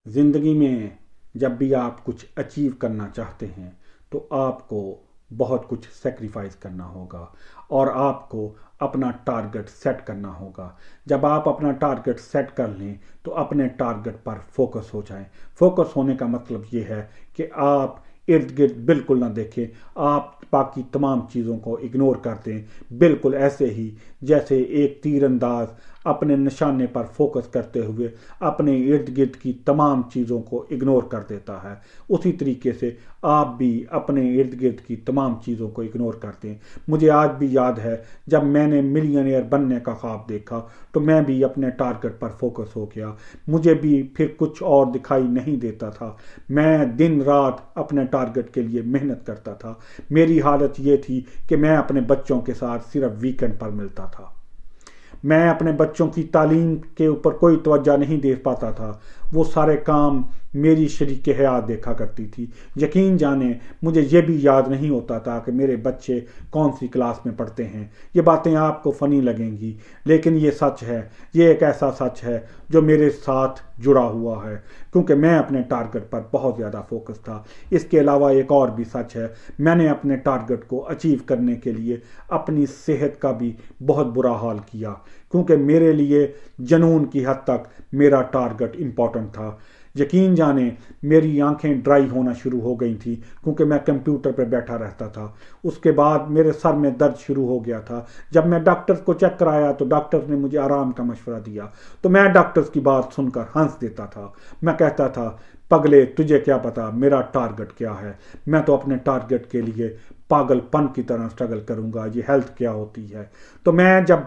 زندگی میں جب بھی آپ کچھ اچیو کرنا چاہتے ہیں تو آپ کو بہت کچھ سیکریفائز کرنا ہوگا اور آپ کو اپنا ٹارگٹ سیٹ کرنا ہوگا۔ جب آپ اپنا ٹارگٹ سیٹ کر لیں تو اپنے ٹارگٹ پر فوکس ہو جائیں۔ فوکس ہونے کا مطلب یہ ہے کہ آپ ارد گرد بالکل نہ دیکھیں، آپ باقی تمام چیزوں کو اگنور کر دیں، بالکل ایسے ہی جیسے ایک تیر انداز اپنے نشانے پر فوکس کرتے ہوئے اپنے ارد گرد کی تمام چیزوں کو اگنور کر دیتا ہے۔ اسی طریقے سے آپ بھی اپنے ارد گرد کی تمام چیزوں کو اگنور کر دیں۔ مجھے آج بھی یاد ہے جب میں نے ملینئر بننے کا خواب دیکھا تو میں بھی اپنے ٹارگٹ پر فوکس ہو گیا۔ مجھے بھی پھر کچھ اور دکھائی نہیں دیتا تھا، میں دن رات اپنے ٹارگٹ کے لیے محنت کرتا تھا۔ میری حالت یہ تھی کہ میں اپنے بچوں کے ساتھ صرف ویکنڈ پر ملتا تھا، میں اپنے بچوں کی تعلیم کے اوپر کوئی توجہ نہیں دے پاتا تھا، وہ سارے کام میری شریک حیات دیکھا کرتی تھی۔ یقین جانیں مجھے یہ بھی یاد نہیں ہوتا تھا کہ میرے بچے کون سی کلاس میں پڑھتے ہیں۔ یہ باتیں آپ کو فنی لگیں گی لیکن یہ سچ ہے، یہ ایک ایسا سچ ہے جو میرے ساتھ جڑا ہوا ہے، کیونکہ میں اپنے ٹارگٹ پر بہت زیادہ فوکس تھا۔ اس کے علاوہ ایک اور بھی سچ ہے، میں نے اپنے ٹارگٹ کو اچیو کرنے کے لیے اپنی صحت کا بھی بہت برا حال کیا، کیونکہ میرے لیے جنون کی حد تک میرا ٹارگٹ امپورٹنٹ تھا۔ یقین جانیں میری آنکھیں ڈرائی ہونا شروع ہو گئی تھی کیونکہ میں کمپیوٹر پہ بیٹھا رہتا تھا۔ اس کے بعد میرے سر میں درد شروع ہو گیا تھا۔ جب میں ڈاکٹر کو چیک کرایا تو ڈاکٹر نے مجھے آرام کا مشورہ دیا تو میں ڈاکٹر کی بات سن کر ہنس دیتا تھا۔ میں کہتا تھا پگلے تجھے کیا پتا میرا ٹارگٹ کیا ہے، میں تو اپنے ٹارگٹ کے لیے پاگل پن کی طرح سٹرگل کروں گا، یہ ہیلتھ کیا ہوتی ہے۔ تو میں جب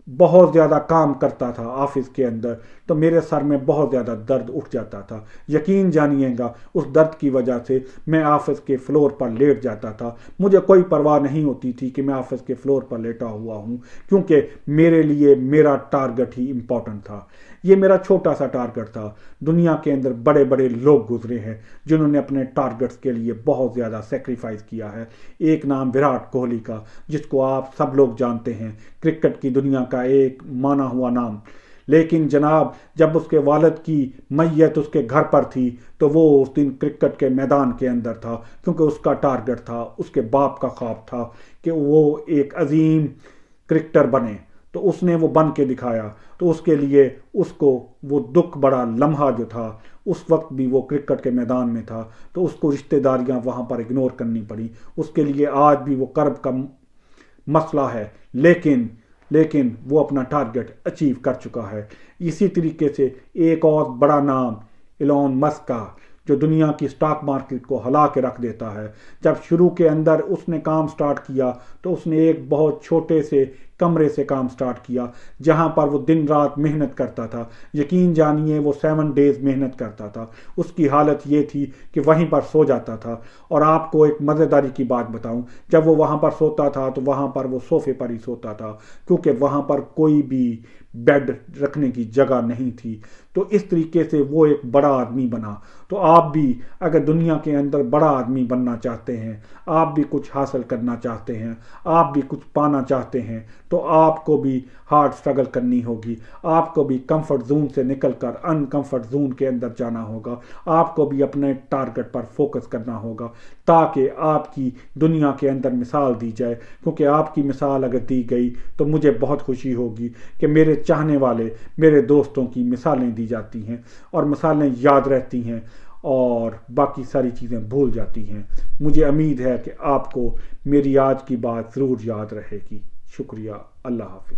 بہت زیادہ کام کرتا تھا آفس کے اندر تو میرے سر میں بہت زیادہ درد اٹھ جاتا تھا۔ یقین جانیے گا اس درد کی وجہ سے میں آفس کے فلور پر لیٹ جاتا تھا۔ مجھے کوئی پرواہ نہیں ہوتی تھی کہ میں آفس کے فلور پر لیٹا ہوا ہوں، کیونکہ میرے لیے میرا ٹارگٹ ہی امپورٹنٹ تھا۔ یہ میرا چھوٹا سا ٹارگٹ تھا۔ دنیا کے اندر بڑے بڑے لوگ گزرے ہیں جنہوں نے اپنے ٹارگٹس کے لیے بہت زیادہ سیکریفائز کیا ہے۔ ایک نام وراٹ کوہلی کا، جس کو آپ سب لوگ جانتے ہیں، کرکٹ کی دنیا کا ایک مانا ہوا نام۔ لیکن جناب جب اس کے والد کی میت اس کے گھر پر تھی تو وہ اس دن کرکٹ کے میدان کے اندر تھا، کیونکہ اس کا ٹارگٹ تھا، اس کے باپ کا خواب تھا کہ وہ ایک عظیم کرکٹر بنے، تو اس نے وہ بن کے دکھایا۔ تو اس کے لیے اس کو وہ دکھ بڑا لمحہ جو تھا، اس وقت بھی وہ کرکٹ کے میدان میں تھا تو اس کو رشتہ داریاں وہاں پر اگنور کرنی پڑی۔ اس کے لیے آج بھی وہ کرب کا مسئلہ ہے، لیکن وہ اپنا ٹارگٹ اچیو کر چکا ہے۔ اسی طریقے سے ایک اور بڑا نام ایلون مسک کا، جو دنیا کی سٹاک مارکیٹ کو ہلا کے رکھ دیتا ہے۔ جب شروع کے اندر اس نے کام سٹارٹ کیا تو اس نے ایک بہت چھوٹے سے کمرے سے کام سٹارٹ کیا جہاں پر وہ دن رات محنت کرتا تھا۔ یقین جانیے وہ 7 ڈیز محنت کرتا تھا۔ اس کی حالت یہ تھی کہ وہیں پر سو جاتا تھا۔ اور آپ کو ایک مزیداری کی بات بتاؤں، جب وہ وہاں پر سوتا تھا تو وہاں پر وہ صوفے پر ہی سوتا تھا، کیونکہ وہاں پر کوئی بھی بیڈ رکھنے کی جگہ نہیں تھی۔ تو اس طریقے سے وہ ایک بڑا آدمی بنا۔ تو آپ بھی اگر دنیا کے اندر بڑا آدمی بننا چاہتے ہیں، آپ بھی کچھ حاصل کرنا چاہتے ہیں، آپ بھی کچھ پانا چاہتے ہیں تو آپ کو بھی ہارڈ سٹرگل کرنی ہوگی۔ آپ کو بھی کمفرٹ زون سے نکل کر ان کمفرٹ زون کے اندر جانا ہوگا۔ آپ کو بھی اپنے ٹارگٹ پر فوکس کرنا ہوگا تاکہ آپ کی دنیا کے اندر مثال دی جائے، کیونکہ آپ کی مثال اگر دی گئی تو مجھے بہت خوشی ہوگی کہ میرے چاہنے والے، میرے دوستوں کی مثالیں دی جاتی ہیں اور مثالیں یاد رہتی ہیں اور باقی ساری چیزیں بھول جاتی ہیں۔ مجھے امید ہے کہ آپ کو میری آج کی بات ضرور یاد رہے گی۔ شکریہ، اللہ حافظ۔